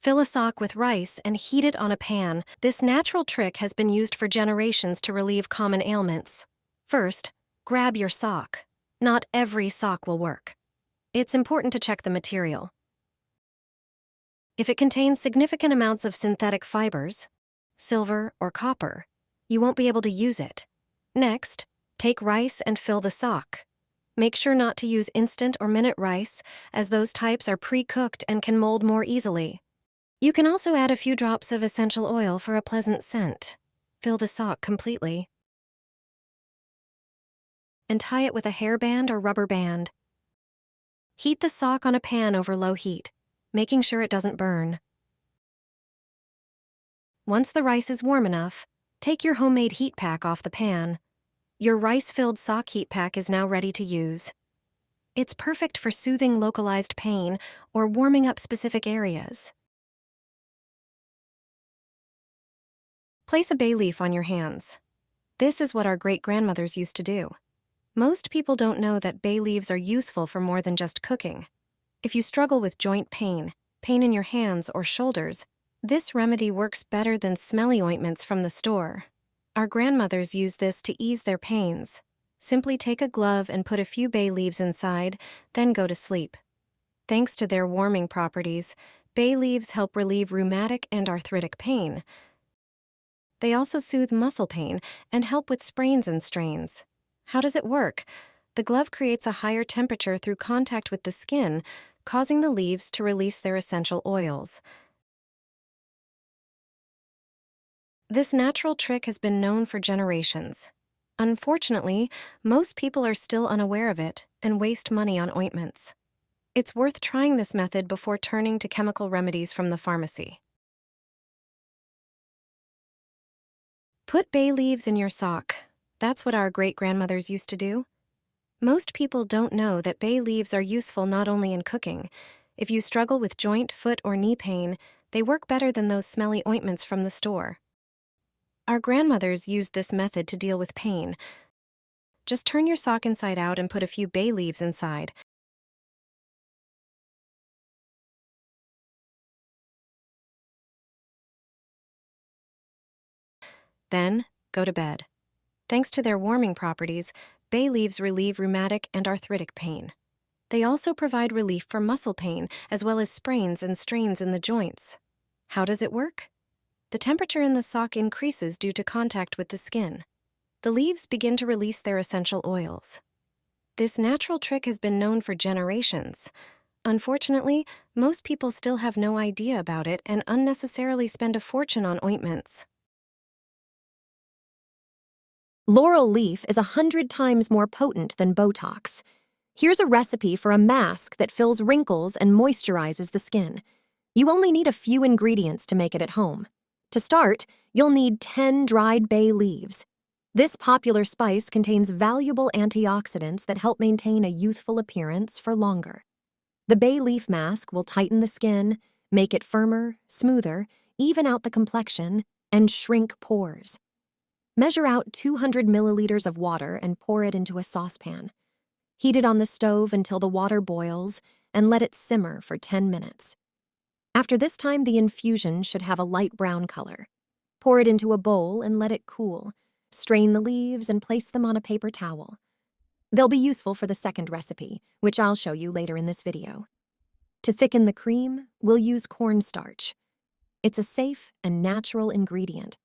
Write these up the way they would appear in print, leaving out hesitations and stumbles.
Fill a sock with rice and heat it on a pan. This natural trick has been used for generations to relieve common ailments. First, grab your sock. Not every sock will work. It's important to check the material. If it contains significant amounts of synthetic fibers, silver or copper, you won't be able to use it. Next, take rice and fill the sock. Make sure not to use instant or minute rice, as those types are pre-cooked and can mold more easily. You can also add a few drops of essential oil for a pleasant scent. Fill the sock completely and tie it with a hairband or rubber band. Heat the sock on a pan over low heat, making sure it doesn't burn. Once the rice is warm enough, take your homemade heat pack off the pan. Your rice-filled sock heat pack is now ready to use. It's perfect for soothing localized pain or warming up specific areas. Place a bay leaf on your hands. This is what our great-grandmothers used to do. Most people don't know that bay leaves are useful for more than just cooking. If you struggle with joint pain in your hands or shoulders, this remedy works better than smelly ointments from the store. Our grandmothers used this to ease their pains. Simply take a glove and put a few bay leaves inside, then go to sleep. Thanks to their warming properties, bay leaves help relieve rheumatic and arthritic pain. They also soothe muscle pain and help with sprains and strains. How does it work? The glove creates a higher temperature through contact with the skin, causing the leaves to release their essential oils. This natural trick has been known for generations. Unfortunately, most people are still unaware of it and waste money on ointments. It's worth trying this method before turning to chemical remedies from the pharmacy. Put bay leaves in your sock. That's what our great-grandmothers used to do. Most people don't know that bay leaves are useful not only in cooking. If you struggle with joint, foot, or knee pain, they work better than those smelly ointments from the store. Our grandmothers used this method to deal with pain. Just turn your sock inside out and put a few bay leaves inside. Then, go to bed. Thanks to their warming properties, bay leaves relieve rheumatic and arthritic pain. They also provide relief for muscle pain, as well as sprains and strains in the joints. How does it work? The temperature in the sock increases due to contact with the skin. The leaves begin to release their essential oils. This natural trick has been known for generations. Unfortunately, most people still have no idea about it and unnecessarily spend a fortune on ointments. Laurel leaf is 100 times more potent than Botox. Here's a recipe for a mask that fills wrinkles and moisturizes the skin. You only need a few ingredients to make it at home. To start, you'll need 10 dried bay leaves. This popular spice contains valuable antioxidants that help maintain a youthful appearance for longer. The bay leaf mask will tighten the skin, make it firmer, smoother, even out the complexion, and shrink pores. Measure out 200 milliliters of water and pour it into a saucepan. Heat it on the stove until the water boils and let it simmer for 10 minutes. After this time, the infusion should have a light brown color. Pour it into a bowl and let it cool. Strain the leaves and place them on a paper towel. They'll be useful for the second recipe, which I'll show you later in this video. To thicken the cream, we'll use cornstarch. It's a safe and natural ingredient.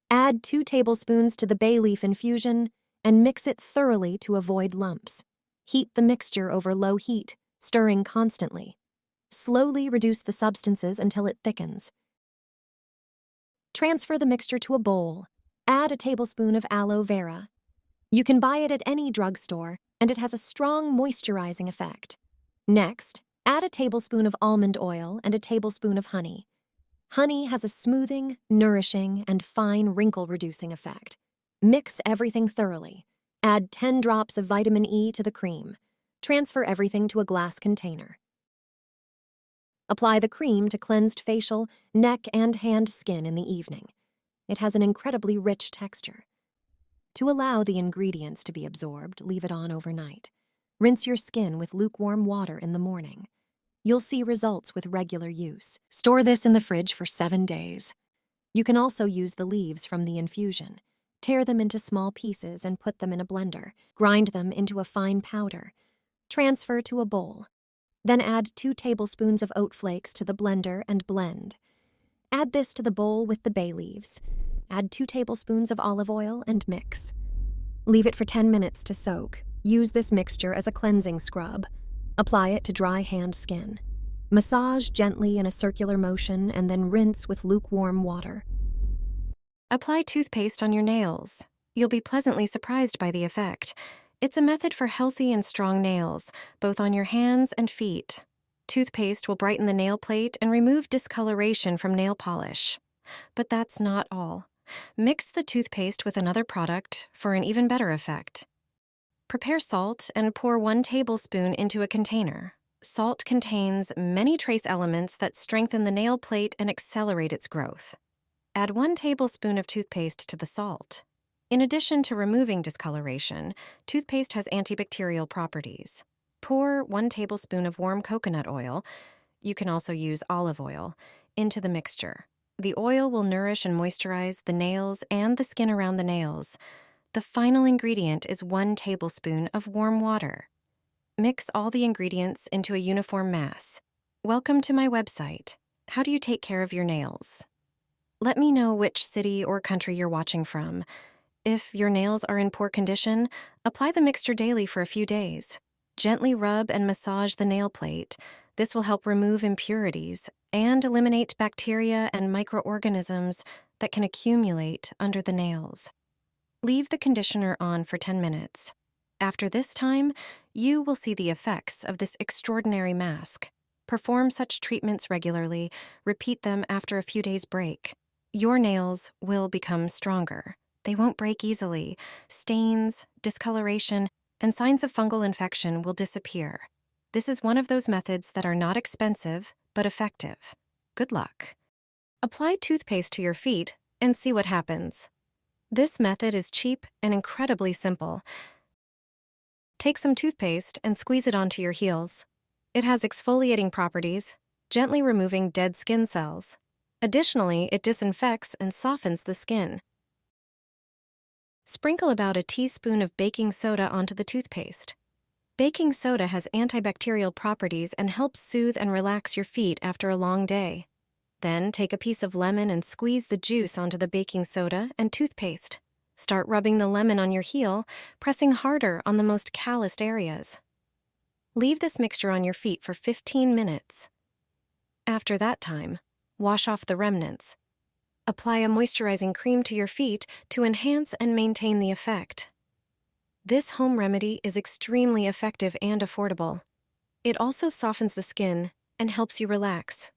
Add 2 tablespoons to the bay leaf infusion and mix it thoroughly to avoid lumps. Heat the mixture over low heat, stirring constantly. Slowly reduce the substances until it thickens. Transfer the mixture to a bowl. Add a tablespoon of aloe vera. You can buy it at any drugstore, and it has a strong moisturizing effect. Next, add a tablespoon of almond oil and a tablespoon of honey. Honey has a smoothing, nourishing, and fine wrinkle-reducing effect. Mix everything thoroughly. Add 10 drops of vitamin E to the cream. Transfer everything to a glass container. Apply the cream to cleansed facial, neck, and hand skin in the evening. It has an incredibly rich texture. To allow the ingredients to be absorbed, leave it on overnight. Rinse your skin with lukewarm water in the morning. You'll see results with regular use. Store this in the fridge for 7 days. You can also use the leaves from the infusion. Tear them into small pieces and put them in a blender. Grind them into a fine powder. Transfer to a bowl. Then add 2 tablespoons of oat flakes to the blender and blend. Add this to the bowl with the bay leaves. Add 2 tablespoons of olive oil and mix. Leave it for 10 minutes to soak. Use this mixture as a cleansing scrub. Apply it to dry hand skin. Massage gently in a circular motion and then rinse with lukewarm water. Apply toothpaste on your nails. You'll be pleasantly surprised by the effect. It's a method for healthy and strong nails, both on your hands and feet. Toothpaste will brighten the nail plate and remove discoloration from nail polish. But that's not all. Mix the toothpaste with another product for an even better effect. Prepare salt and pour 1 tablespoon into a container. Salt contains many trace elements that strengthen the nail plate and accelerate its growth. Add 1 tablespoon of toothpaste to the salt. In addition to removing discoloration, toothpaste has antibacterial properties. Pour 1 tablespoon of warm coconut oil, you can also use olive oil, into the mixture. The oil will nourish and moisturize the nails and the skin around the nails. The final ingredient is 1 tablespoon of warm water. Mix all the ingredients into a uniform mass. Welcome to my website. How do you take care of your nails? Let me know which city or country you're watching from. If your nails are in poor condition, apply the mixture daily for a few days. Gently rub and massage the nail plate. This will help remove impurities and eliminate bacteria and microorganisms that can accumulate under the nails. Leave the conditioner on for 10 minutes. After this time, you will see the effects of this extraordinary mask. Perform such treatments regularly. Repeat them after a few days' break. Your nails will become stronger. They won't break easily. Stains, discoloration, and signs of fungal infection will disappear. This is one of those methods that are not expensive, but effective. Good luck. Apply toothpaste to your feet and see what happens. This method is cheap and incredibly simple. Take some toothpaste and squeeze it onto your heels. It has exfoliating properties, gently removing dead skin cells. Additionally, it disinfects and softens the skin. Sprinkle about a teaspoon of baking soda onto the toothpaste. Baking soda has antibacterial properties and helps soothe and relax your feet after a long day. Then take a piece of lemon and squeeze the juice onto the baking soda and toothpaste. Start rubbing the lemon on your heel, pressing harder on the most calloused areas. Leave this mixture on your feet for 15 minutes. After that time, wash off the remnants. Apply a moisturizing cream to your feet to enhance and maintain the effect. This home remedy is extremely effective and affordable. It also softens the skin and helps you relax.